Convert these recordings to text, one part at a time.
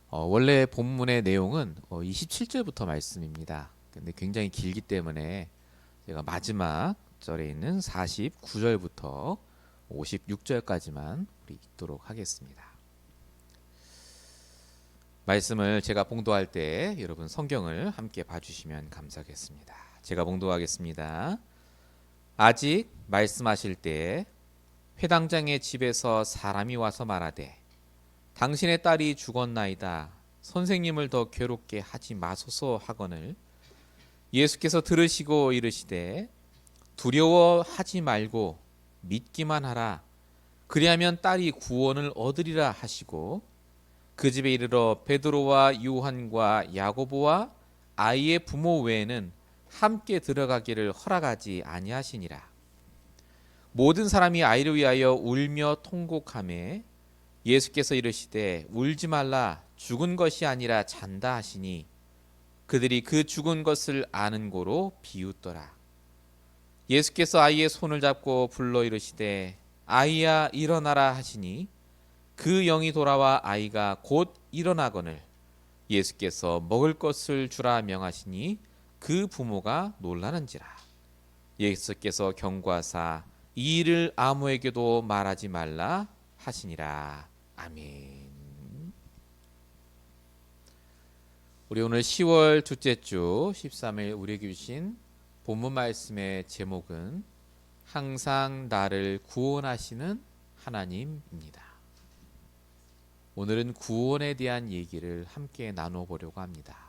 원래 본문의 내용은 27절부터 말씀입니다. 근데 굉장히 길기 때문에 제가 마지막 절에 있는 49절부터 56절까지만 우리 읽도록 하겠습니다. 말씀을 제가 봉독할 때 여러분 성경을 함께 봐주시면 감사하겠습니다. 제가 봉독하겠습니다. 아직 말씀하실 때 회당장의 집에서 사람이 와서 말하되 당신의 딸이 죽었나이다. 선생님을 더 괴롭게 하지 마소서 하거늘 예수께서 들으시고 이르시되 두려워하지 말고 믿기만 하라. 그리하면 딸이 구원을 얻으리라 하시고 그 집에 이르러 베드로와 요한과 야고보와 아이의 부모 외에는 함께 들어가기를 허락하지 아니하시니라. 모든 사람이 아이를 위하여 울며 통곡하매 예수께서 이르시되 울지 말라. 죽은 것이 아니라 잔다 하시니 그들이 그 죽은 것을 아는 고로 비웃더라. 예수께서 아이의 손을 잡고 불러 이르시되 아이야 일어나라 하시니 그 영이 돌아와 아이가 곧 일어나거늘 예수께서 먹을 것을 주라 명하시니 그 부모가 놀라는지라. 예수께서 경고하사 이 일을 아무에게도 말하지 말라 하시니라. 아멘. 우리 오늘 10월 둘째 주 13일 우리에게 주신 본문 말씀의 제목은 항상 나를 구원하시는 하나님입니다. 오늘은 구원에 대한 얘기를 함께 나눠보려고 합니다.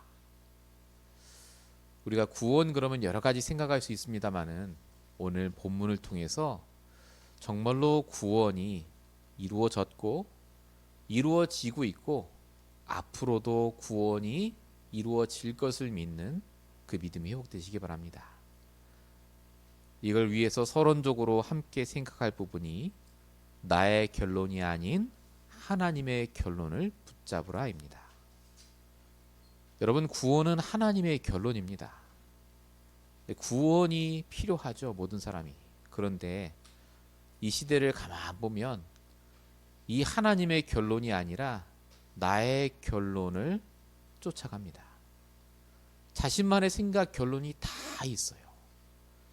우리가 구원 그러면 여러 가지 생각할 수 있습니다만은 오늘 본문을 통해서 정말로 구원이 이루어졌고 이루어지고 있고 앞으로도 구원이 이루어질 것을 믿는 그 믿음이 회복되시기 바랍니다. 이걸 위해서 서론적으로 함께 생각할 부분이 나의 결론이 아닌 하나님의 결론을 붙잡으라입니다. 여러분, 구원은 하나님의 결론입니다. 구원이 필요하죠, 모든 사람이. 그런데 이 시대를 가만 보면 이 하나님의 결론이 아니라 나의 결론을 쫓아갑니다. 자신만의 생각 결론이 다 있어요.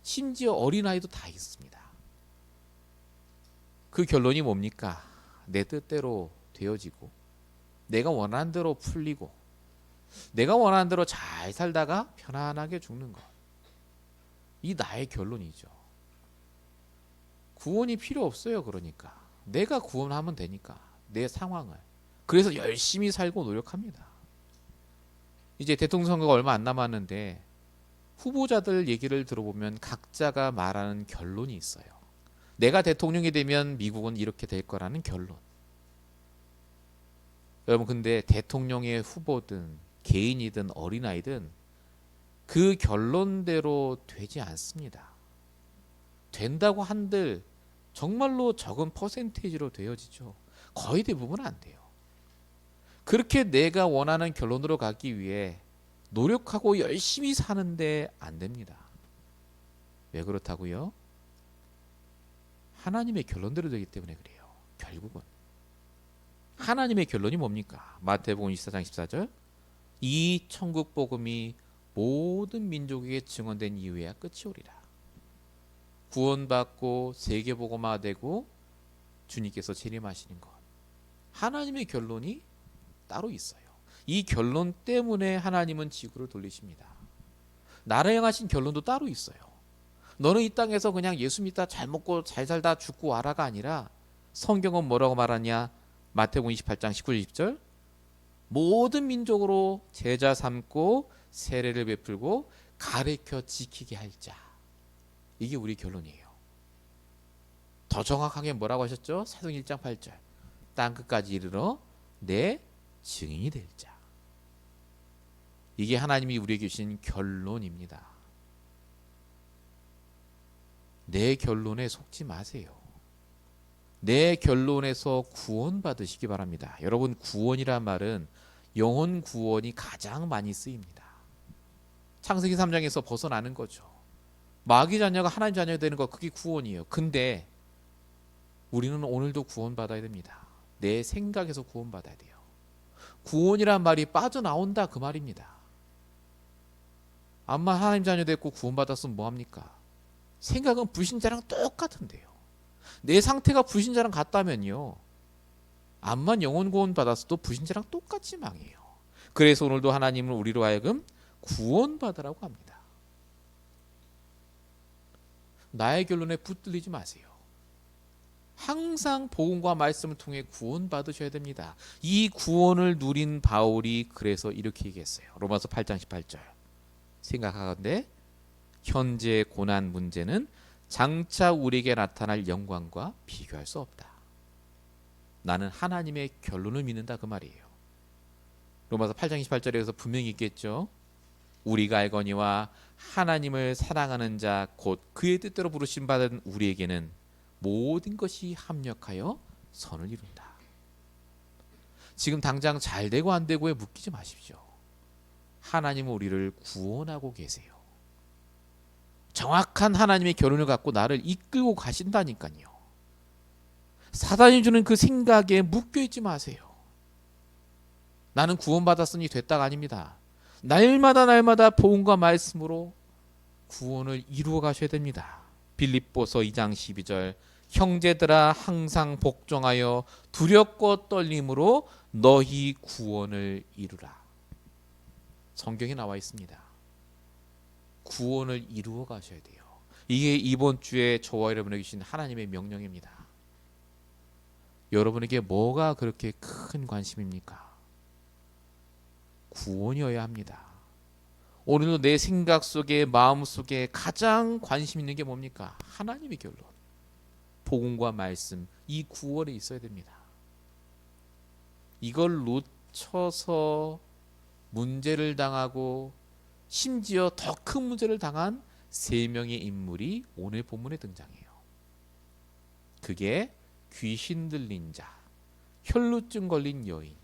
심지어 어린아이도 다 있습니다. 그 결론이 뭡니까? 내 뜻대로 되어지고 내가 원하는 대로 풀리고 내가 원하는 대로 잘 살다가 편안하게 죽는 것. 이 나의 결론이죠. 구원이 필요 없어요. 그러니까 내가 구원하면 되니까 내 상황을. 그래서 열심히 살고 노력합니다. 이제 대통령 선거가 얼마 안 남았는데 후보자들 얘기를 들어보면 각자가 말하는 결론이 있어요. 내가 대통령이 되면 미국은 이렇게 될 거라는 결론. 여러분, 근데 대통령의 후보든 개인이든 어린아이든 그 결론대로 되지 않습니다. 된다고 한들 정말로 적은 퍼센테이지로 되어지죠. 거의 대부분 안 돼요. 그렇게 내가 원하는 결론으로 가기 위해 노력하고 열심히 사는데 안 됩니다. 왜 그렇다고요? 하나님의 결론대로 되기 때문에 그래요. 결국은 하나님의 결론이 뭡니까? 마태복음 24장 14절 이 천국 복음이 모든 민족에게 증언된 이후에야 끝이 오리라. 구원받고 세계복음화되고 주님께서 재림하시는 것. 하나님의 결론이 따로 있어요. 이 결론 때문에 하나님은 지구를 돌리십니다. 나라 향하신 결론도 따로 있어요. 너는 이 땅에서 그냥 예수 믿다 잘 먹고 잘 살다 죽고 와라가 아니라 성경은 뭐라고 말하냐? 마태복음 28장 19절 20절 모든 민족으로 제자 삼고 세례를 베풀고 가르쳐 지키게 할 자. 이게 우리 결론이에요. 더 정확하게 뭐라고 하셨죠? 사도행 1장 8절 땅끝까지 이르러 내 증인이 될 자. 이게 하나님이 우리에게 주신 결론입니다. 내 결론에 속지 마세요. 내 결론에서 구원받으시기 바랍니다. 여러분, 구원이란 말은 영혼 구원이 가장 많이 쓰입니다. 창세기 3장에서 벗어나는 거죠. 마귀 자녀가 하나님 자녀가 되는 거, 그게 구원이에요. 근데 우리는 오늘도 구원받아야 됩니다. 내 생각에서 구원받아야 돼요. 구원이란 말이 빠져나온다 그 말입니다. 암만 하나님 자녀 됐고 구원받았으면 뭐합니까? 생각은 불신자랑 똑같은데요. 내 상태가 불신자랑 같다면요, 암만 영혼 구원 받았어도 불신자랑 똑같이 망해요. 그래서 오늘도 하나님은 우리로 하여금 구원받으라고 합니다. 나의 결론에 붙들리지 마세요. 항상 복음과 말씀을 통해 구원받으셔야 됩니다. 이 구원을 누린 바울이 그래서 이렇게 얘기했어요. 로마서 8장 18절. 생각하건대 현재의 고난 문제는 장차 우리에게 나타날 영광과 비교할 수 없다. 나는 하나님의 결론을 믿는다 그 말이에요. 로마서 8장 28절에서 분명히 있겠죠. 우리가 알거니와 하나님을 사랑하는 자 곧 그의 뜻대로 부르심 받은 우리에게는 모든 것이 합력하여 선을 이룬다. 지금 당장 잘 되고 안 되고에 묶이지 마십시오. 하나님은 우리를 구원하고 계세요. 정확한 하나님의 결론을 갖고 나를 이끌고 가신다니까요. 사단이 주는 그 생각에 묶여있지 마세요. 나는 구원받았으니 됐다가 아닙니다. 날마다 복음과 말씀으로 구원을 이루어 가셔야 됩니다. 빌립보서 2장 12절. 형제들아 항상 복종하여 두렵고 떨림으로 너희 구원을 이루라. 성경에 나와 있습니다. 구원을 이루어 가셔야 돼요. 이게 이번 주에 저와 여러분에게 주신 하나님의 명령입니다. 여러분에게 뭐가 그렇게 큰 관심입니까? 구원이어야 합니다. 오늘도 내 생각 속에 마음 속에 가장 관심 있는 게 뭡니까? 하나님의 결론, 복음과 말씀, 이 구원에 있어야 됩니다. 이걸 놓쳐서 문제를 당하고 심지어 더 큰 문제를 당한 세 명의 인물이 오늘 본문에 등장해요. 그게 귀신 들린 자, 혈루증 걸린 여인,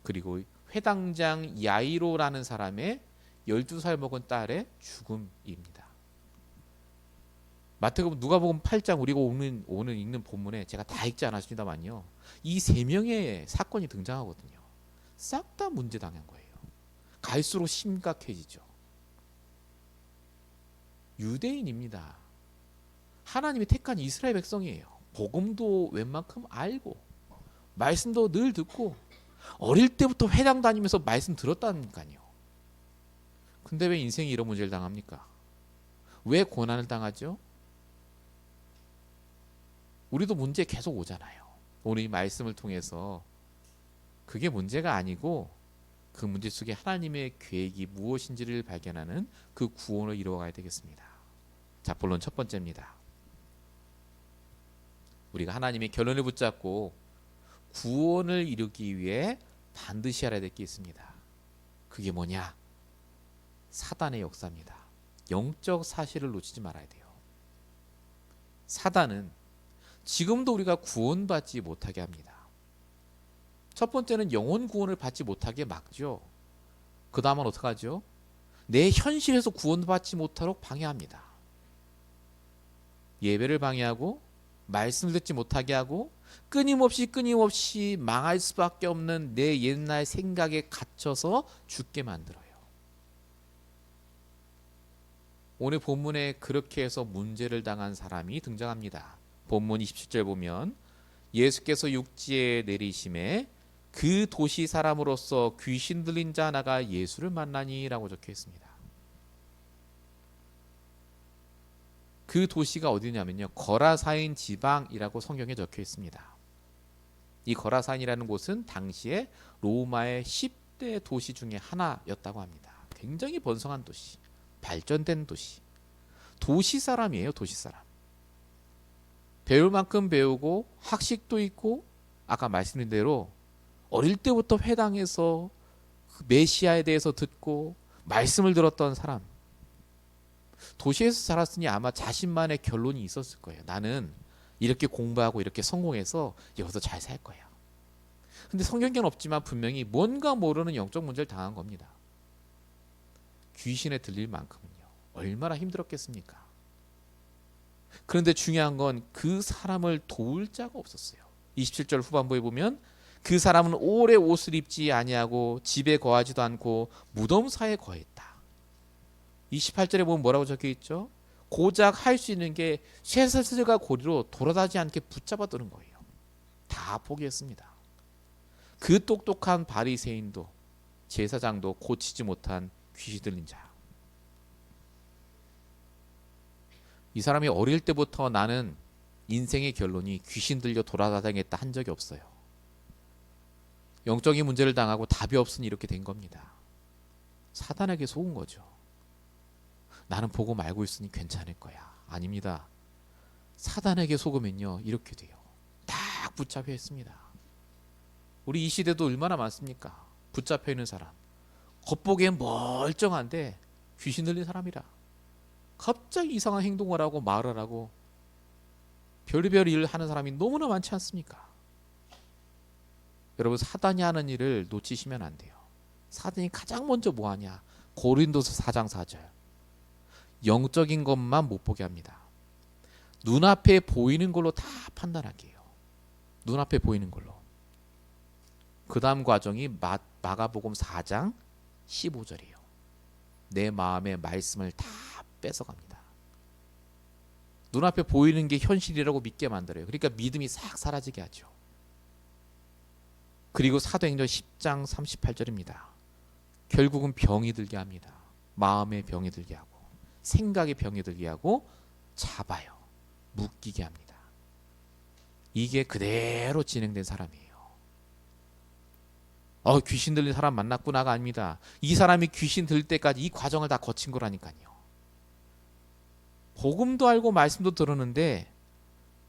그리고 회당장 야이로라는 사람의 12살 먹은 딸의 죽음입니다. 마태복음, 누가복음 8장 우리가 오늘 읽는 본문에 제가 다 읽지 않았습니다만요, 이 세 명의 사건이 등장하거든요. 싹 다 문제 당한 거예요. 갈수록 심각해지죠. 유대인입니다. 하나님이 택한 이스라엘 백성이에요. 복음도 웬만큼 알고 말씀도 늘 듣고 어릴 때부터 회당 다니면서 말씀 들었다니까요. 근데 왜 인생이 이런 문제를 당합니까? 왜 고난을 당하죠? 우리도 문제 계속 오잖아요. 오늘 이 말씀을 통해서 그게 문제가 아니고 그 문제 속에 하나님의 계획이 무엇인지를 발견하는 그 구원을 이루어가야 되겠습니다. 자, 본론 첫 번째입니다. 우리가 하나님의 결론을 붙잡고 구원을 이루기 위해 반드시 알아야 될 게 있습니다. 그게 뭐냐? 사단의 역사입니다. 영적 사실을 놓치지 말아야 돼요. 사단은 지금도 우리가 구원받지 못하게 합니다. 첫 번째는 영혼 구원을 받지 못하게 막죠. 그 다음은 어떻게 하죠? 내 현실에서 구원받지 못하도록 방해합니다. 예배를 방해하고 말씀을 듣지 못하게 하고 끊임없이 망할 수밖에 없는 내 옛날 생각에 갇혀서 죽게 만들어요. 오늘 본문에 그렇게 해서 문제를 당한 사람이 등장합니다. 본문 27절 보면 예수께서 육지에 내리심에 그 도시 사람으로서 귀신 들린 자 하나가 예수를 만나니 라고 적혀 있습니다. 그 도시가 어디냐면요, 거라사인 지방이라고 성경에 적혀 있습니다. 이 거라사인이라는 곳은 당시에 로마의 10대 도시 중에 하나였다고 합니다. 굉장히 번성한 도시, 발전된 도시, 도시 사람이에요. 도시 사람. 배울 만큼 배우고 학식도 있고 아까 말씀드린 대로 어릴 때부터 회당에서 메시아에 대해서 듣고 말씀을 들었던 사람, 도시에서 자랐으니 아마 자신만의 결론이 있었을 거예요. 나는 이렇게 공부하고 이렇게 성공해서 여기서 잘 살 거야. 근데 성경에는 없지만 분명히 뭔가 모르는 영적 문제를 당한 겁니다. 귀신에 들릴 만큼은요, 얼마나 힘들었겠습니까? 그런데 중요한 건 그 사람을 도울 자가 없었어요. 27절 후반부에 보면 그 사람은 오래 옷을 입지 아니하고 집에 거하지도 않고 무덤사에 거했다. 28절에 보면 뭐라고 적혀 있죠? 고작 할 수 있는 게 쇠사슬과 고리로 돌아다니지 않게 붙잡아두는 거예요. 다 포기했습니다. 그 똑똑한 바리새인도 제사장도 고치지 못한 귀신 들린 자. 이 사람이 어릴 때부터 나는 인생의 결론이 귀신 들려 돌아다니겠다 한 적이 없어요. 영적인 문제를 당하고 답이 없으니 이렇게 된 겁니다. 사단에게 속은 거죠. 나는 복음 알고 있으니 괜찮을 거야. 아닙니다. 사단에게 속으면요 이렇게 돼요. 딱 붙잡혀 있습니다. 우리 이 시대도 얼마나 많습니까? 붙잡혀 있는 사람. 겉보기엔 멀쩡한데 귀신 들린 사람이라 갑자기 이상한 행동을 하고 말을 하고 별의별 일을 하는 사람이 너무나 많지 않습니까? 여러분, 사단이 하는 일을 놓치시면 안 돼요. 사단이 가장 먼저 뭐 하냐? 고린도서 4장 4절. 영적인 것만 못 보게 합니다. 눈앞에 보이는 걸로 다 판단하게 해요. 눈앞에 보이는 걸로. 그 다음 과정이 마가복음 4장 15절이에요. 내 마음의 말씀을 다 뺏어갑니다. 눈앞에 보이는 게 현실이라고 믿게 만들어요. 그러니까 믿음이 싹 사라지게 하죠. 그리고 사도행전 10장 38절입니다. 결국은 병이 들게 합니다. 마음의 병이 들게 하고 생각의 병이 들게 하고 잡아요. 묶이게 합니다. 이게 그대로 진행된 사람이에요. 귀신 들린 사람 만났구나가 아닙니다. 이 사람이 귀신 들릴 때까지 이 과정을 다 거친 거라니까요. 복음도 알고 말씀도 들었는데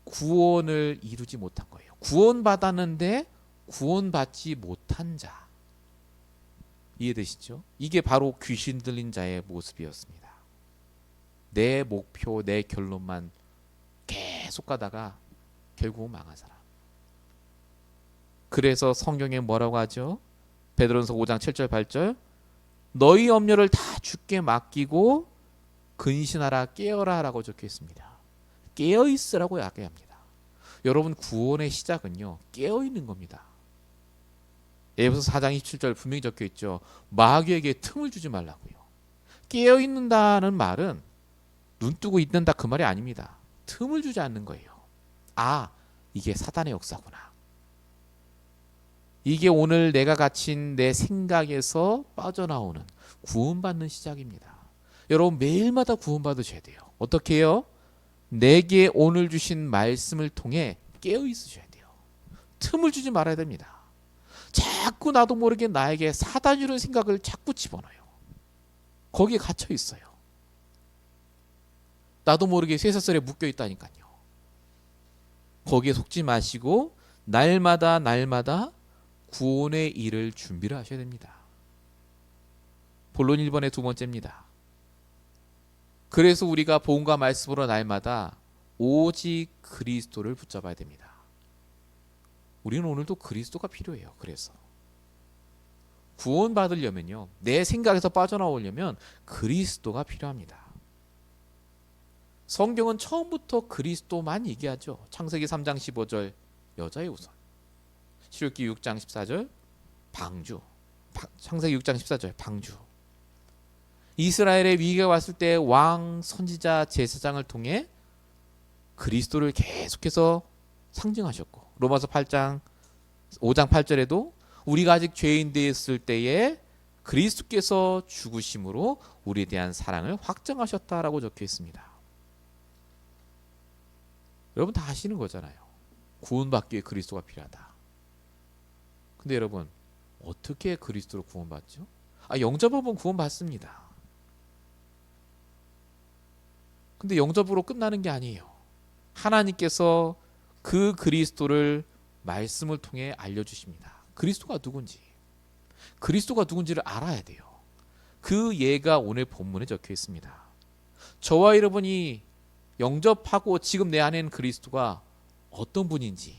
구원을 이루지 못한 거예요. 구원받았는데 구원받지 못한 자. 이해되시죠? 이게 바로 귀신 들린 자의 모습이었습니다. 내 목표, 내 결론만 계속 가다가 결국은 망한 사람. 그래서 성경에 뭐라고 하죠? 베드로전서 5장 7절 8절. 너희 염려를 다 주께 맡기고 근신하라 깨어라 라고 적혀 있습니다. 깨어있으라고 이야기합니다. 여러분, 구원의 시작은요 깨어있는 겁니다. 에베소서 4장 27절 분명히 적혀 있죠. 마귀에게 틈을 주지 말라고요. 깨어있는다는 말은 눈 뜨고 있는다 그 말이 아닙니다. 틈을 주지 않는 거예요. 이게 사단의 역사구나. 이게 오늘 내가 갇힌 내 생각에서 빠져나오는 구원받는 시작입니다. 여러분, 매일마다 구원받으셔야 돼요. 어떻게 해요? 내게 오늘 주신 말씀을 통해 깨어 있으셔야 돼요. 틈을 주지 말아야 됩니다. 자꾸 나도 모르게 나에게 사단 이런 생각을 자꾸 집어넣어요. 거기에 갇혀 있어요. 나도 모르게 쇠사슬에 묶여 있다니까요. 거기에 속지 마시고 날마다 구원의 일을 준비를 하셔야 됩니다. 본론 1번의 두 번째입니다. 그래서 우리가 복음과 말씀으로 날마다 오직 그리스도를 붙잡아야 됩니다. 우리는 오늘도 그리스도가 필요해요. 그래서 구원받으려면요, 내 생각에서 빠져나오려면 그리스도가 필요합니다. 성경은 처음부터 그리스도만 얘기하죠. 창세기 3장 15절 여자의 우선, 출애굽기 6장 14절 방주, 창세기 6장 14절 방주. 이스라엘의 위기가 왔을 때 왕, 선지자, 제사장을 통해 그리스도를 계속해서 상징하셨고, 로마서 5장 8절에도 우리가 아직 죄인 되었을 때에 그리스도께서 죽으심으로 우리에 대한 사랑을 확정하셨다라고 적혀 있습니다. 여러분 다 아시는 거잖아요. 구원받기 위해 그리스도가 필요하다. 근데 여러분, 어떻게 그리스도로 구원받죠? 영접하면 구원받습니다. 근데 영접으로 끝나는 게 아니에요. 하나님께서 그 그리스도를 말씀을 통해 알려주십니다. 그리스도가 누군지, 그리스도가 누군지를 알아야 돼요. 그 예가 오늘 본문에 적혀 있습니다. 저와 여러분이 영접하고 지금 내 안에는 그리스도가 어떤 분인지,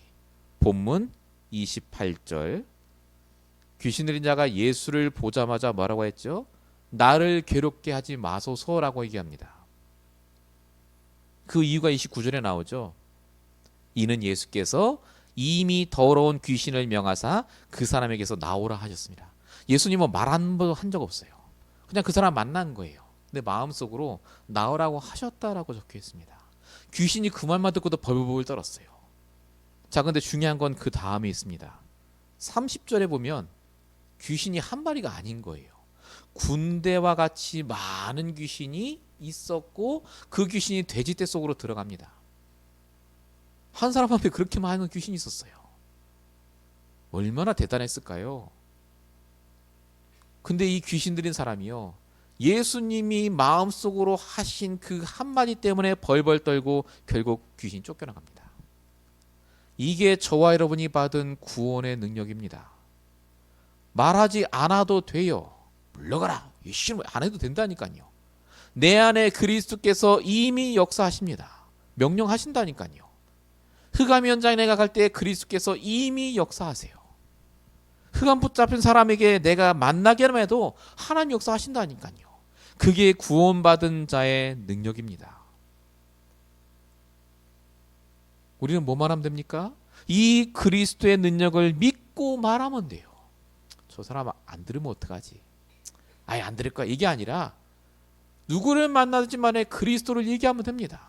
본문 28절, 귀신 들린 자가 예수를 보자마자 뭐라고 했죠? 나를 괴롭게 하지 마소서라고 얘기합니다. 그 이유가 29절에 나오죠. 이는 예수께서 이미 더러운 귀신을 명하사 그 사람에게서 나오라 하셨습니다. 예수님은 말 한 적 없어요. 그냥 그 사람 만난 거예요. 근데 마음속으로 나오라고 하셨다라고 적혀 있습니다. 귀신이 그 말만 듣고도 벌벌 떨었어요. 자, 근데 중요한 건 그 다음에 있습니다. 30절에 보면 귀신이 한 마리가 아닌 거예요. 군대와 같이 많은 귀신이 있었고 그 귀신이 돼지떼 속으로 들어갑니다. 한 사람 앞에 그렇게 많은 귀신이 있었어요. 얼마나 대단했을까요? 근데 이 귀신 들인 사람이요, 예수님이 마음속으로 하신 그 한마디 때문에 벌벌 떨고 결국 귀신 쫓겨나갑니다. 이게 저와 여러분이 받은 구원의 능력입니다. 말하지 않아도 돼요. 물러가라. 안 해도 된다니까요. 내 안에 그리스도께서 이미 역사하십니다. 명령하신다니까요. 흑암 현장에 내가 갈 때 그리스도께서 이미 역사하세요. 흑암 붙잡힌 사람에게 내가 만나게 하면 해도 하나님 역사하신다니까요. 그게 구원받은 자의 능력입니다. 우리는 뭐만 하면 됩니까? 이 그리스도의 능력을 믿고 말하면 돼요. 저 사람 안 들으면 어떡하지? 아예 안 들을 거야. 이게 아니라 누구를 만나든지만에 그리스도를 얘기하면 됩니다.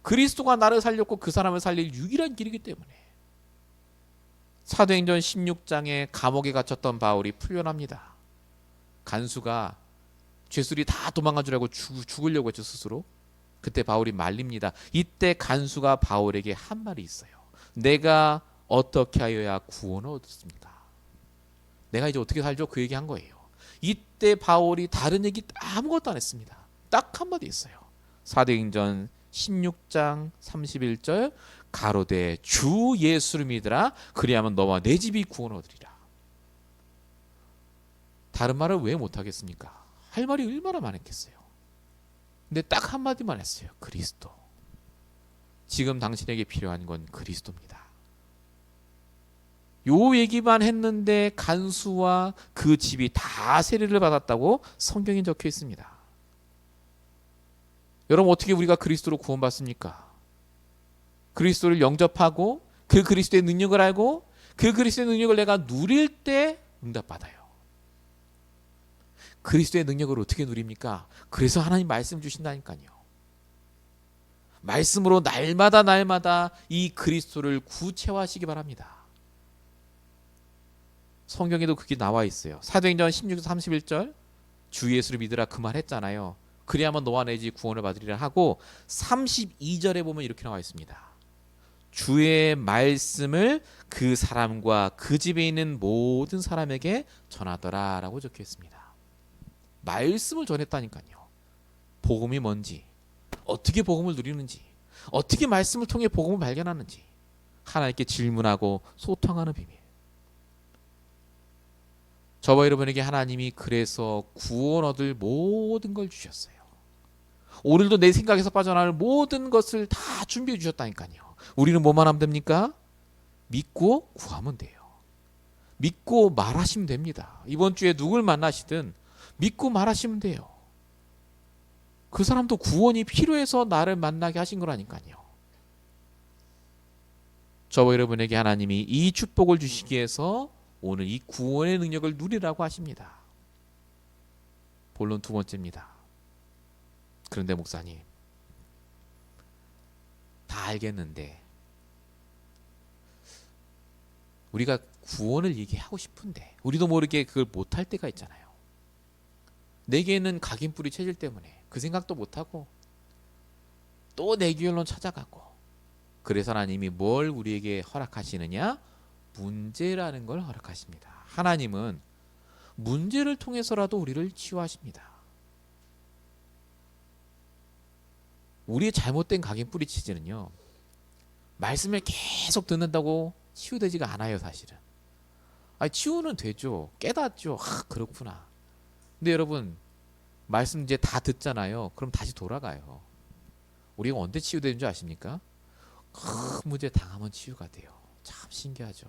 그리스도가 나를 살렸고 그 사람을 살릴 유일한 길이기 때문에. 사도행전 16장에 감옥에 갇혔던 바울이 풀려납니다. 간수가 죄수들이 다 도망간 줄 알고 죽으려고 했죠, 스스로. 그때 바울이 말립니다. 이때 간수가 바울에게 한 말이 있어요. 내가 어떻게 하여야 구원을 얻습니까? 내가 이제 어떻게 살죠? 그 얘기 한 거예요. 이때 바울이 다른 얘기 아무것도 안 했습니다. 딱 한마디 있어요. 사도행전 16장 31절, 가로되 주 예수를 믿으라. 그리하면 너와 내 집이 구원을 얻으리라. 다른 말을 왜 못하겠습니까? 할 말이 얼마나 많았겠어요. 근데 딱 한마디만 했어요. 그리스도. 지금 당신에게 필요한 건 그리스도입니다. 요 얘기만 했는데 간수와 그 집이 다 세례를 받았다고 성경에 적혀 있습니다. 여러분, 어떻게 우리가 그리스도로 구원받습니까? 그리스도를 영접하고 그 그리스도의 능력을 알고 그 그리스도의 능력을 내가 누릴 때 응답받아요. 그리스도의 능력을 어떻게 누립니까? 그래서 하나님 말씀 주신다니까요. 말씀으로 날마다 이 그리스도를 구체화하시기 바랍니다. 성경에도 그게 나와 있어요. 사도행전 16장 31절, 주 예수를 믿으라 그 말 했잖아요. 그리하면 너와 내 집 구원을 받으리라 하고 32절에 보면 이렇게 나와 있습니다. 주의 말씀을 그 사람과 그 집에 있는 모든 사람에게 전하더라 라고 적혀 있습니다. 말씀을 전했다니까요. 복음이 뭔지, 어떻게 복음을 누리는지, 어떻게 말씀을 통해 복음을 발견하는지 하나님께 질문하고 소통하는 비밀. 저와 여러분에게 하나님이 그래서 구원 얻을 모든 걸 주셨어요. 오늘도 내 생각에서 빠져나갈 모든 것을 다 준비해 주셨다니까요. 우리는 뭐만 하면 됩니까? 믿고 구하면 돼요. 믿고 말하시면 됩니다. 이번 주에 누굴 만나시든 믿고 말하시면 돼요. 그 사람도 구원이 필요해서 나를 만나게 하신 거라니까요. 저와 여러분에게 하나님이 이 축복을 주시기 위해서 오늘 이 구원의 능력을 누리라고 하십니다. 본론 두 번째입니다. 그런데 목사님, 다 알겠는데 우리가 구원을 얘기하고 싶은데 우리도 모르게 그걸 못할 때가 있잖아요. 내게는 각인뿌리 체질 때문에 그 생각도 못하고 또 내 결론 찾아가고. 그래서 하나님이 뭘 우리에게 허락하시느냐? 문제라는 걸 허락하십니다. 하나님은 문제를 통해서라도 우리를 치유하십니다. 우리의 잘못된 각인뿌리 체질은요, 말씀을 계속 듣는다고 치유되지가 않아요. 사실은 치유는 되죠. 깨닫죠. 그렇구나. 근데 여러분, 말씀 이제 다 듣잖아요. 그럼 다시 돌아가요. 우리가 언제 치유되는 줄 아십니까? 큰 문제 당하면 치유가 돼요. 참 신기하죠.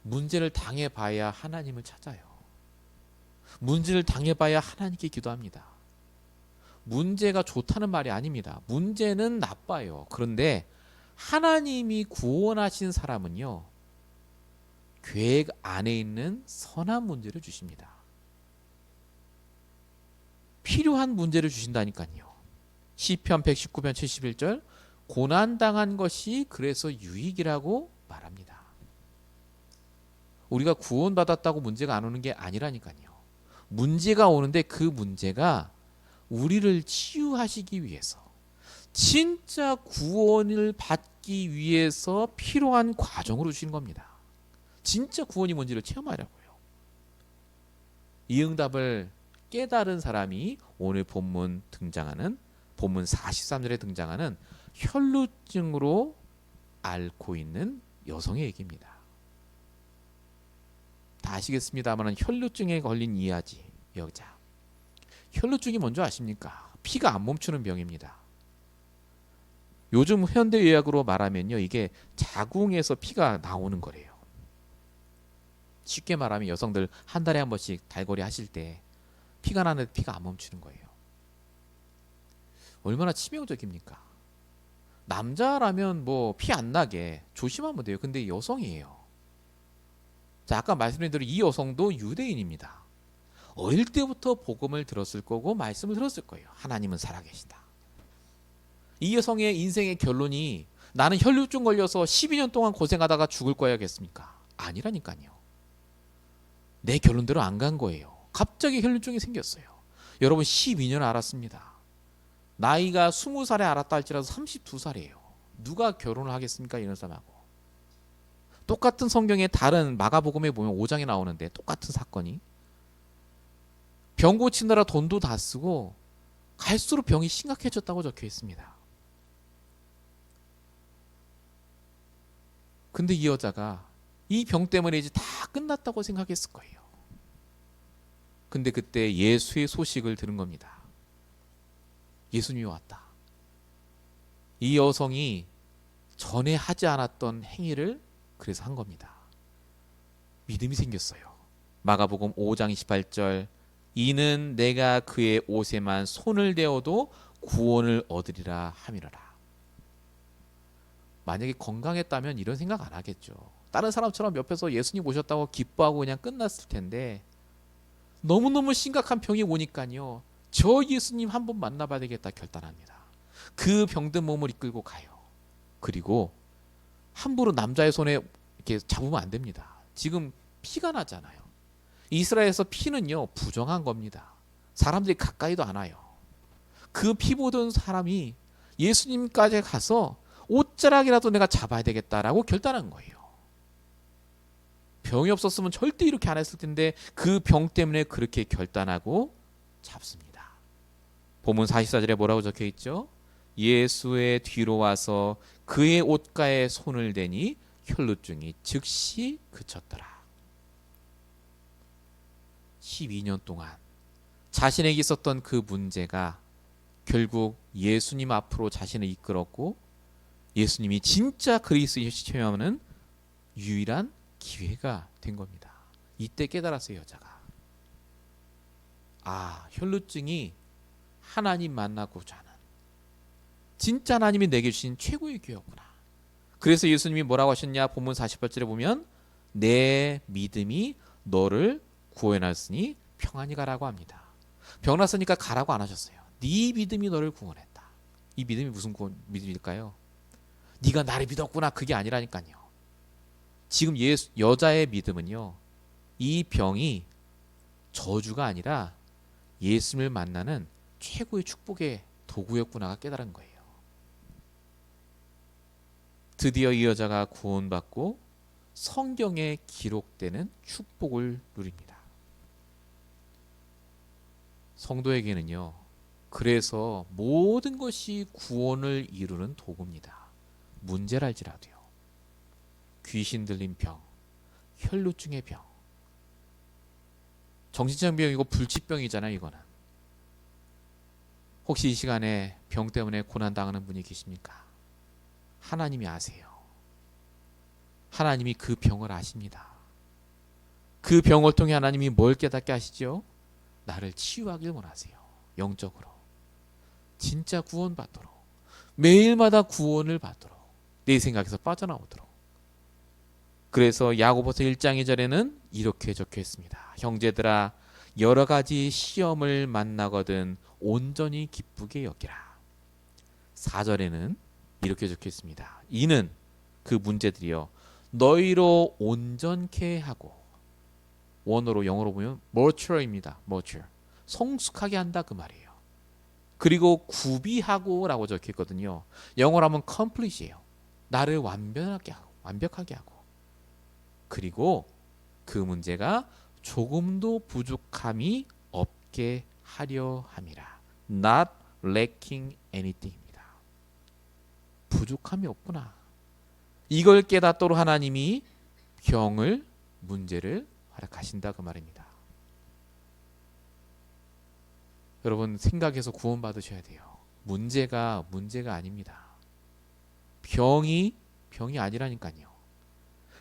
문제를 당해봐야 하나님을 찾아요. 문제를 당해봐야 하나님께 기도합니다. 문제가 좋다는 말이 아닙니다. 문제는 나빠요. 그런데 하나님이 구원하신 사람은요, 계획 안에 있는 선한 문제를 주십니다. 필요한 문제를 주신다니까요. 시편 119편 71절, 고난당한 것이 그래서 유익이라고 말합니다. 우리가 구원받았다고 문제가 안 오는 게 아니라니까요. 문제가 오는데 그 문제가 우리를 치유하시기 위해서, 진짜 구원을 받기 위해서 필요한 과정으로 주신 겁니다. 진짜 구원이 뭔지를 체험하려고요. 이 응답을 깨달은 사람이 오늘 본문 43절에 등장하는 혈루증으로 앓고 있는 여성의 얘기입니다. 다 아시겠습니다만 혈루증에 걸린 이아지 여자. 혈루증이 뭔지 아십니까? 피가 안 멈추는 병입니다. 요즘 현대의학으로 말하면요, 이게 자궁에서 피가 나오는 거래요. 쉽게 말하면 여성들 한 달에 한 번씩 달거리 하실 때 피가 나는데 피가 안 멈추는 거예요. 얼마나 치명적입니까? 남자라면 뭐 피 안 나게 조심하면 돼요. 근데 여성이에요. 자, 아까 말씀드린 대로 이 여성도 유대인입니다. 어릴 때부터 복음을 들었을 거고 말씀을 들었을 거예요. 하나님은 살아계시다. 이 여성의 인생의 결론이 나는 혈루증 걸려서 12년 동안 고생하다가 죽을 거야겠습니까? 아니라니까요. 내 결론대로 안 간 거예요. 갑자기 혈루증이 생겼어요. 여러분 12년 알았습니다. 나이가 20살에 알았다 할지라도 32살이에요. 누가 결혼을 하겠습니까? 이런 사람하고. 똑같은 성경에 다른 마가복음에 보면 5장에 나오는데 똑같은 사건이, 병 고치느라 돈도 다 쓰고 갈수록 병이 심각해졌다고 적혀 있습니다. 근데 이 여자가 이 병 때문에 이제 다 끝났다고 생각했을 거예요. 근데 그때 예수의 소식을 들은 겁니다. 예수님이 왔다. 이 여성이 전에 하지 않았던 행위를 그래서 한 겁니다. 믿음이 생겼어요. 마가복음 5장 28절, 이는 내가 그의 옷에만 손을 대어도 구원을 얻으리라 함이라라. 만약에 건강했다면 이런 생각 안 하겠죠. 다른 사람처럼 옆에서 예수님 오셨다고 기뻐하고 그냥 끝났을 텐데, 너무너무 심각한 병이 오니까요, 저 예수님 한번 만나봐야 되겠다 결단합니다. 그 병든 몸을 이끌고 가요. 그리고 함부로 남자의 손에 이렇게 잡으면 안 됩니다. 지금 피가 나잖아요. 이스라엘에서 피는요, 부정한 겁니다. 사람들이 가까이도 안 와요. 그 피 보던 사람이 예수님까지 가서 옷자락이라도 내가 잡아야 되겠다라고 결단한 거예요. 병이 없었으면 절대 이렇게 안 했을 텐데 그 병 때문에 그렇게 결단하고 잡습니다. 본문 44절에 뭐라고 적혀 있죠? 예수의 뒤로 와서 그의 옷가에 손을 대니 혈루증이 즉시 그쳤더라. 12년 동안 자신에게 있었던 그 문제가 결국 예수님 앞으로 자신을 이끌었고, 예수님이 진짜 그리스도이시죠 체험하는 유일한 기회가 된 겁니다. 이때 깨달았어요, 여자가. 아, 혈루증이 하나님 만나고자 하는 진짜 하나님이 내게 주신 최고의 기회였구나. 그래서 예수님이 뭐라고 하셨냐? 본문 48절에 보면 내 믿음이 너를 구원하였으니 평안히 가라고 합니다. 병 났으니까 가라고 안 하셨어요. 네 믿음이 너를 구원했다. 이 믿음이 무슨 믿음일까요? 네가 나를 믿었구나, 그게 아니라니까요. 지금 여자의 믿음은요, 이 병이 저주가 아니라 예수님을 만나는 최고의 축복의 도구였구나가 깨달은 거예요. 드디어 이 여자가 구원받고 성경에 기록되는 축복을 누립니다. 성도에게는요, 그래서 모든 것이 구원을 이루는 도구입니다. 문제랄지라도요. 귀신 들린 병, 혈루증의 병, 정신적 병이고 불치병이잖아요, 이거는. 혹시 이 시간에 병 때문에 고난당하는 분이 계십니까? 하나님이 아세요. 하나님이 그 병을 아십니다. 그 병을 통해 하나님이 뭘 깨닫게 하시죠? 나를 치유하길 원하세요. 영적으로. 진짜 구원받도록. 매일마다 구원을 받도록. 내 생각에서 빠져나오도록. 그래서 야고보서 1장 2절에는 이렇게 적혀 있습니다. 형제들아 여러 가지 시험을 만나거든 온전히 기쁘게 여기라. 4절에는 이렇게 적혀 있습니다. 이는 그 문제들이요 너희로 온전케 하고, 원어로 영어로 보면 mature입니다. mature. 성숙하게 한다 그 말이에요. 그리고 구비하고 라고 적혀 있거든요. 영어로 하면 complete이에요. 나를 완벽하게 하고. 그리고 그 문제가 조금도 부족함이 없게 하려 함이라. Not lacking anything입니다. 부족함이 없구나. 이걸 깨닫도록 하나님이 병을, 문제를 허락하신다 그 말입니다. 여러분 생각해서 구원받으셔야 돼요. 문제가 아닙니다. 병이 아니라니까요.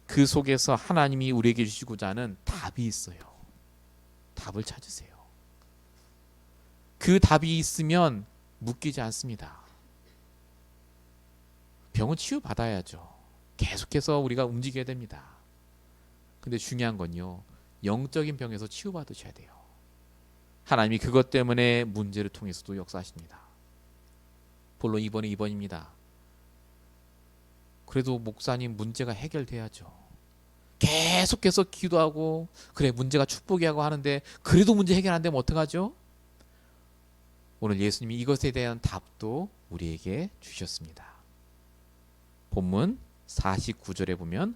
그 속에서 하나님이 우리에게 주시고자 하는 답이 있어요. 답을 찾으세요. 그 답이 있으면 묶이지 않습니다. 병은 치유받아야죠. 계속해서 우리가 움직여야 됩니다. 근데 중요한 건요, 영적인 병에서 치유받으셔야 돼요. 하나님이 그것 때문에 문제를 통해서도 역사하십니다. 본론 2번이 2번입니다. 그래도 목사님 문제가 해결돼야죠. 계속해서 기도하고 그래 문제가 축복이 하고 하는데 그래도 문제 해결 안 되면 어떡하죠? 오늘 예수님이 이것에 대한 답도 우리에게 주셨습니다. 본문 49절에 보면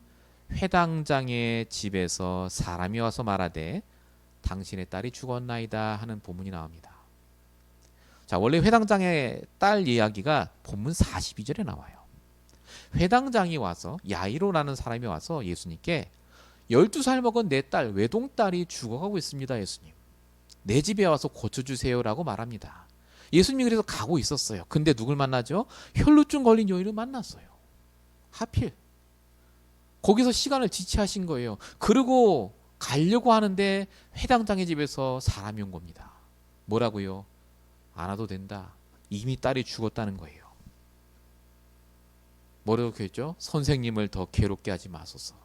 회당장의 집에서 사람이 와서 말하되 당신의 딸이 죽었나이다 하는 본문이 나옵니다. 자, 원래 회당장의 딸 이야기가 본문 42절에 나와요. 회당장이 와서, 야이로라는 사람이 와서 예수님께 12살 먹은 내 딸, 외동딸이 죽어가고 있습니다. 예수님, 내 집에 와서 고쳐주세요라고 말합니다. 예수님이 그래서 가고 있었어요. 근데 누굴 만나죠? 혈루증 걸린 여인을 만났어요. 하필 거기서 시간을 지체하신 거예요. 그리고 가려고 하는데 회당장의 집에서 사람이 온 겁니다. 뭐라고요? 안 와도 된다. 이미 딸이 죽었다는 거예요. 뭐라고 했죠? 선생님을 더 괴롭게 하지 마소서.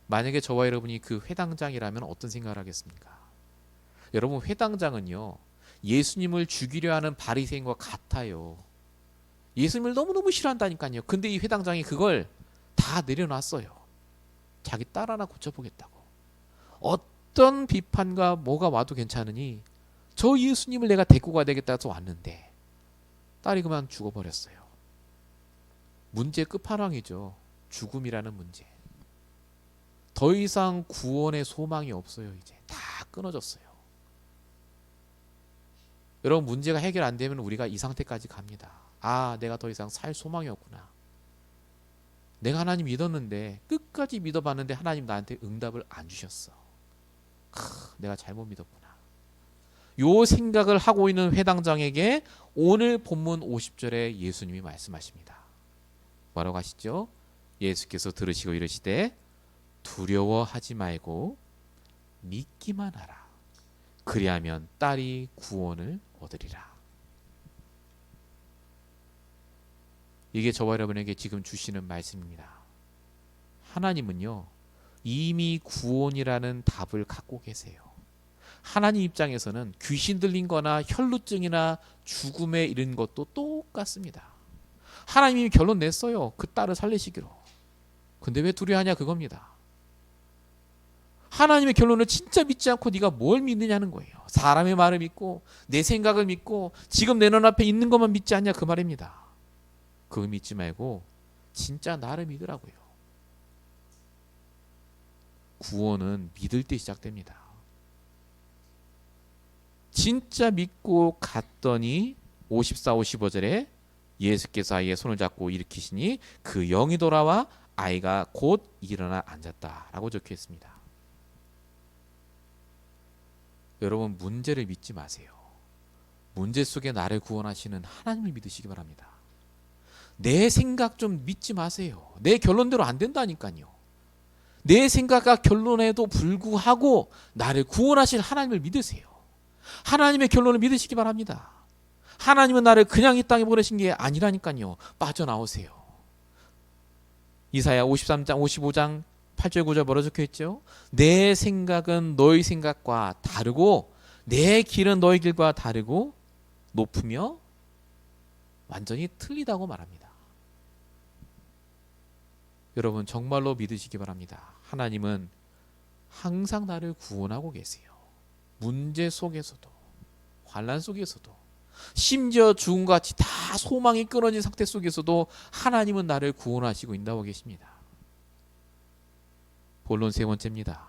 만약에 저와 여러분이 그 회당장이라면 어떤 생각을 하겠습니까? 여러분, 회당장은요 예수님을 죽이려 하는 바리새인과 같아요. 예수님을 너무너무 싫어한다니까요. 근데 이 회당장이 그걸 다 내려놨어요. 자기 딸 하나 고쳐보겠다고. 어떤 비판과 뭐가 와도 괜찮으니 저 예수님을 내가 데리고 가야 되겠다 해서 왔는데 딸이 그만 죽어버렸어요. 문제 끝판왕이죠. 죽음이라는 문제. 더 이상 구원의 소망이 없어요. 이제 다 끊어졌어요. 여러분, 문제가 해결 안 되면 우리가 이 상태까지 갑니다. 아, 내가 더 이상 살 소망이 없구나. 내가 하나님 믿었는데, 끝까지 믿어봤는데 하나님 나한테 응답을 안 주셨어. 내가 잘못 믿었구나. 요 생각을 하고 있는 회당장에게 오늘 본문 50절에 예수님이 말씀하십니다. 뭐라고 하시죠? 예수께서 들으시고 이르시되 두려워하지 말고 믿기만 하라. 그리하면 딸이 구원을 얻으리라. 이게 저와 여러분에게 지금 주시는 말씀입니다. 하나님은요 이미 구원이라는 답을 갖고 계세요. 하나님 입장에서는 귀신 들린 거나 혈루증이나 죽음에 이른 것도 똑같습니다. 하나님이 결론 냈어요. 그 딸을 살리시기로. 근데 왜 두려워하냐 그겁니다. 하나님의 결론을 진짜 믿지 않고 네가 뭘 믿느냐는 거예요. 사람의 말을 믿고 내 생각을 믿고 지금 내 눈앞에 있는 것만 믿지 않냐 그 말입니다. 그거 믿지 말고 진짜 나를 믿으라고요. 구원은 믿을 때 시작됩니다. 진짜 믿고 갔더니 54, 55절에 예수께서 아이의 손을 잡고 일으키시니 그 영이 돌아와 아이가 곧 일어나 앉았다라고 적혀 있습니다. 여러분, 문제를 믿지 마세요. 문제 속에 나를 구원하시는 하나님을 믿으시기 바랍니다. 내 생각 좀 믿지 마세요. 내 결론대로 안 된다니까요. 내 생각과 결론에도 불구하고 나를 구원하실 하나님을 믿으세요. 하나님의 결론을 믿으시기 바랍니다. 하나님은 나를 그냥 이 땅에 보내신 게 아니라니까요. 빠져나오세요. 이사야 53장 55장 8절 9절 뭐라 적혀 있죠? 내 생각은 너희 생각과 다르고 내 길은 너희 길과 다르고 높으며 완전히 틀리다고 말합니다. 여러분 정말로 믿으시기 바랍니다. 하나님은 항상 나를 구원하고 계세요. 문제 속에서도 환난 속에서도 심지어 죽음같이 다 소망이 끊어진 상태 속에서도 하나님은 나를 구원하시고 인도하고 계십니다. 본론 세 번째입니다.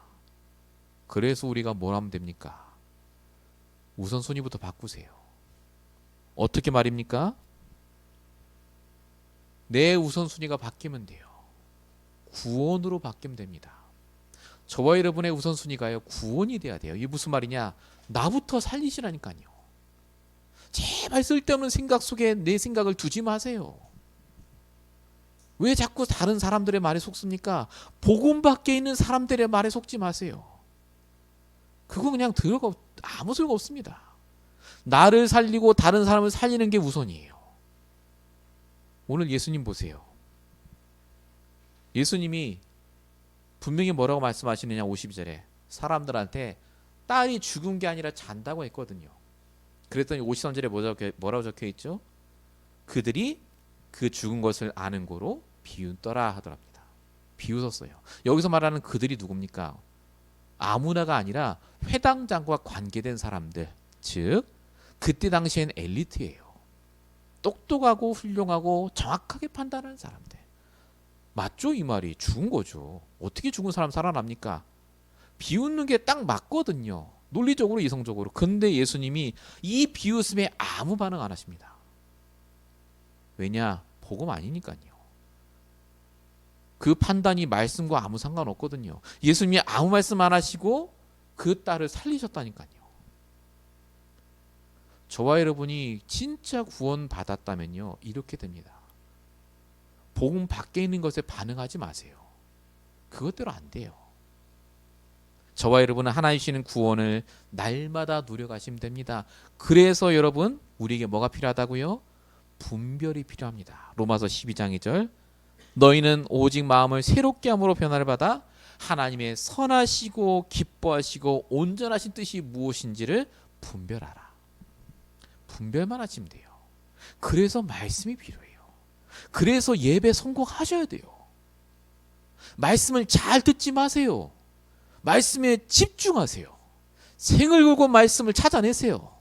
그래서 우리가 뭘 하면 됩니까? 우선순위부터 바꾸세요. 어떻게 말입니까? 내 우선순위가 바뀌면 돼요. 구원으로 바뀌면 됩니다. 저와 여러분의 우선순위가요 구원이 돼야 돼요. 이게 무슨 말이냐? 나부터 살리시라니까요. 제발 쓸데없는 생각 속에 내 생각을 두지 마세요. 왜 자꾸 다른 사람들의 말에 속습니까? 복음 밖에 있는 사람들의 말에 속지 마세요. 그거 그냥 아무 소용가 없습니다. 나를 살리고 다른 사람을 살리는 게 우선이에요. 오늘 예수님 보세요. 예수님이 분명히 뭐라고 말씀하시느냐 52절에 사람들한테 딸이 죽은 게 아니라 잔다고 했거든요. 그랬더니 53절에 뭐라고 적혀 있죠? 그들이 그 죽은 것을 아는 고로 비웃더라 하더랍니다. 비웃었어요. 여기서 말하는 그들이 누굽니까? 아무나가 아니라 회당장과 관계된 사람들, 즉 그때 당시엔 엘리트예요. 똑똑하고 훌륭하고 정확하게 판단하는 사람들. 맞죠? 이 말이 죽은 거죠. 어떻게 죽은 사람 살아납니까? 비웃는 게 딱 맞거든요. 논리적으로 이성적으로. 근데 예수님이 이 비웃음에 아무 반응 안 하십니다. 왜냐? 복음 아니니까요. 그 판단이 말씀과 아무 상관없거든요. 예수님이 아무 말씀 안 하시고 그 딸을 살리셨다니까요. 저와 여러분이 진짜 구원 받았다면요 이렇게 됩니다. 복음 밖에 있는 것에 반응하지 마세요. 그것대로 안 돼요. 저와 여러분은 하나님 주시는 구원을 날마다 누려가시면 됩니다. 그래서 여러분 우리에게 뭐가 필요하다고요? 분별이 필요합니다. 로마서 12장 2절 너희는 오직 마음을 새롭게 함으로 변화를 받아 하나님의 선하시고 기뻐하시고 온전하신 뜻이 무엇인지를 분별하라. 분별만 하시면 돼요. 그래서 말씀이 필요해요. 그래서 예배 성공하셔야 돼요. 말씀을 잘 듣지 마세요. 말씀에 집중하세요. 생을 걸고 말씀을 찾아내세요.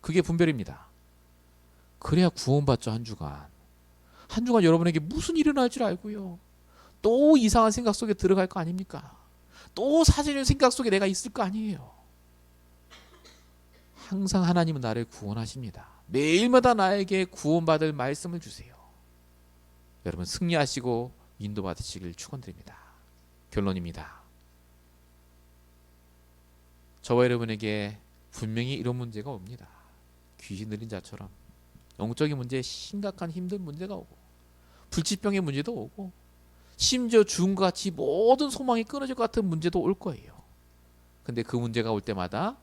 그게 분별입니다. 그래야 구원받죠. 한 주간 여러분에게 무슨 일이 일어날 줄 알고요. 또 이상한 생각 속에 들어갈 거 아닙니까? 또 사진의 생각 속에 내가 있을 거 아니에요. 항상 하나님은 나를 구원하십니다. 매일마다 나에게 구원받을 말씀을 주세요. 여러분 승리하시고 인도받으시길 축원드립니다. 결론입니다. 저와 여러분에게 분명히 이런 문제가 옵니다. 귀신 들린 자처럼 영적인 문제에 심각한 힘든 문제가 오고 불치병의 문제도 오고 심지어 죽음과 같이 모든 소망이 끊어질 것 같은 문제도 올 거예요. 근데 그 문제가 올 때마다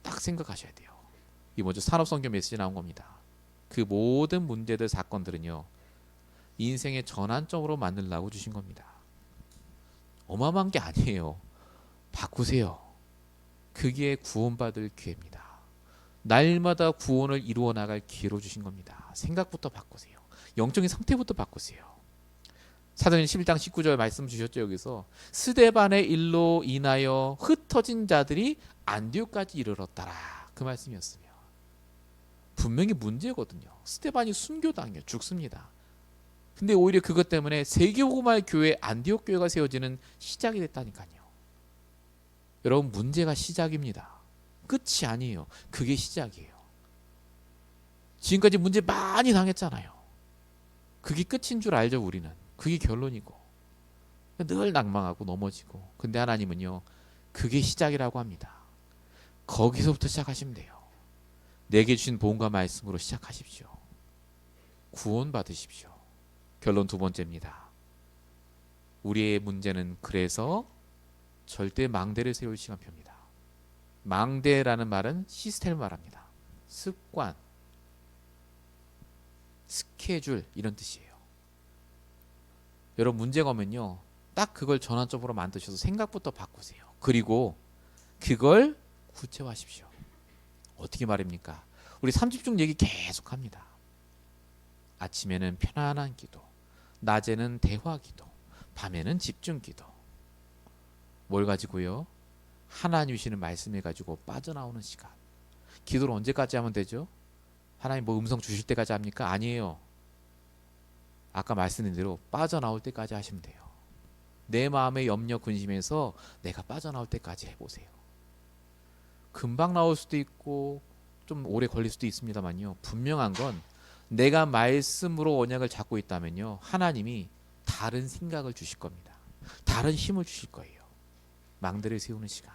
딱 생각하셔야 돼요. 이 먼저 산업성경 메시지 나온 겁니다. 그 모든 문제들 사건들은요 인생의 전환점으로 만들라고 주신 겁니다. 어마어마한 게 아니에요. 바꾸세요. 그게 구원받을 기회입니다. 날마다 구원을 이루어 나갈 기회로 주신 겁니다. 생각부터 바꾸세요. 영적인 상태부터 바꾸세요. 사도행 11장 19절 말씀 주셨죠. 여기서 스데반의 일로 인하여 흩어진 자들이 안디옥까지 이르렀더라. 그 말씀이었으며 분명히 문제거든요. 스데반이 순교당해요. 죽습니다. 근데 오히려 그것 때문에 세계복음화의 교회 안디옥 교회가 세워지는 시작이 됐다니까요. 여러분 문제가 시작입니다. 끝이 아니에요. 그게 시작이에요. 지금까지 문제 많이 당했잖아요. 그게 끝인 줄 알죠. 우리는. 그게 결론이고 늘 낭망하고 넘어지고 근데 하나님은요 그게 시작이라고 합니다. 거기서부터 시작하시면 돼요. 내게 주신 복음과 말씀으로 시작하십시오. 구원 받으십시오. 결론 두 번째입니다. 우리의 문제는 그래서 절대 망대를 세울 시간표입니다. 망대라는 말은 시스템을 말합니다. 습관, 스케줄 이런 뜻이에요. 여러분 문제가 오면요. 딱 그걸 전환점으로 만드셔서 생각부터 바꾸세요. 그리고 그걸 구체화하십시오. 어떻게 말입니까? 우리 3집중 얘기 계속합니다. 아침에는 편안한 기도, 낮에는 대화 기도, 밤에는 집중 기도. 뭘 가지고요? 하나님 주시는 말씀을 가지고 빠져나오는 시간. 기도를 언제까지 하면 되죠? 하나님 뭐 음성 주실 때까지 합니까? 아니에요. 아까 말씀드린 대로 빠져나올 때까지 하시면 돼요. 내 마음의 염려 근심에서 내가 빠져나올 때까지 해보세요. 금방 나올 수도 있고 좀 오래 걸릴 수도 있습니다만요. 분명한 건 내가 말씀으로 언약을 잡고 있다면요. 하나님이 다른 생각을 주실 겁니다. 다른 힘을 주실 거예요. 망대를 세우는 시간.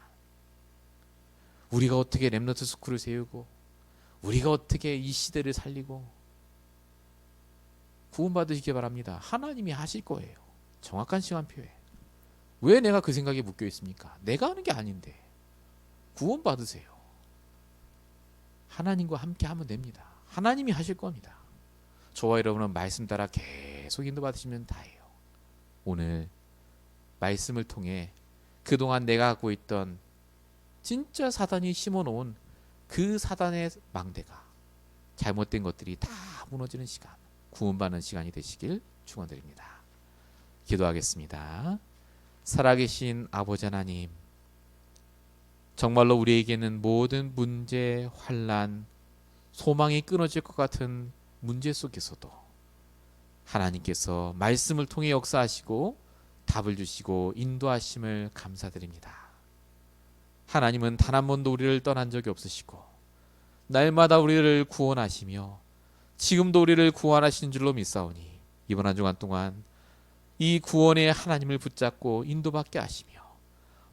우리가 어떻게 렘넌트 스쿨을 세우고 우리가 어떻게 이 시대를 살리고 구원받으시기 바랍니다. 하나님이 하실 거예요. 정확한 시간표에. 왜 내가 그 생각에 묶여 있습니까? 내가 하는 게 아닌데. 구원받으세요. 하나님과 함께 하면 됩니다. 하나님이 하실 겁니다. 저와 여러분은 말씀 따라 계속 인도받으시면 다예요. 오늘 말씀을 통해 그동안 내가 갖고 있던 진짜 사단이 심어놓은 그 사단의 망대가 잘못된 것들이 다 무너지는 시간, 구원받는 시간이 되시길 축원드립니다. 기도하겠습니다. 살아계신 아버지 하나님, 정말로 우리에게는 모든 문제, 환난, 소망이 끊어질 것 같은 문제 속에서도 하나님께서 말씀을 통해 역사하시고 답을 주시고 인도하심을 감사드립니다. 하나님은 단 한 번도 우리를 떠난 적이 없으시고 날마다 우리를 구원하시며 지금도 우리를 구원하시는 줄로 믿사오니 이번 한 주간 동안 이 구원의 하나님을 붙잡고 인도받게 하시며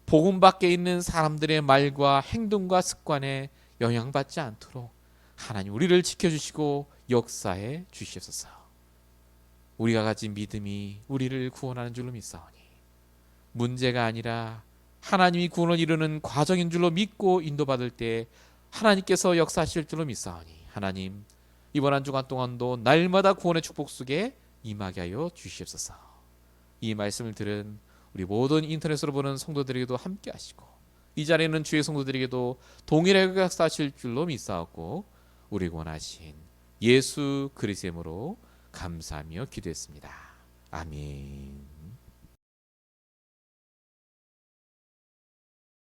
복음 밖에 있는 사람들의 말과 행동과 습관에 영향받지 않도록 하나님 우리를 지켜주시고 역사해 주시옵소서. 우리가 가진 믿음이 우리를 구원하는 줄로 믿사오니 문제가 아니라 하나님이 구원을 이루는 과정인 줄로 믿고 인도받을 때 하나님께서 역사하실 줄로 믿사오니 하나님 이번 한 주간 동안도 날마다 구원의 축복 속에 임하게 하여 주시옵소서. 이 말씀을 들은 우리 모든 인터넷으로 보는 성도들에게도 함께 하시고 이 자리에 있는 주의 성도들에게도 동일하게 역사하실 줄로 믿사옵고 우리 원하신 예수 그리스도의 이름으로 감사하며 기도했습니다. 아멘.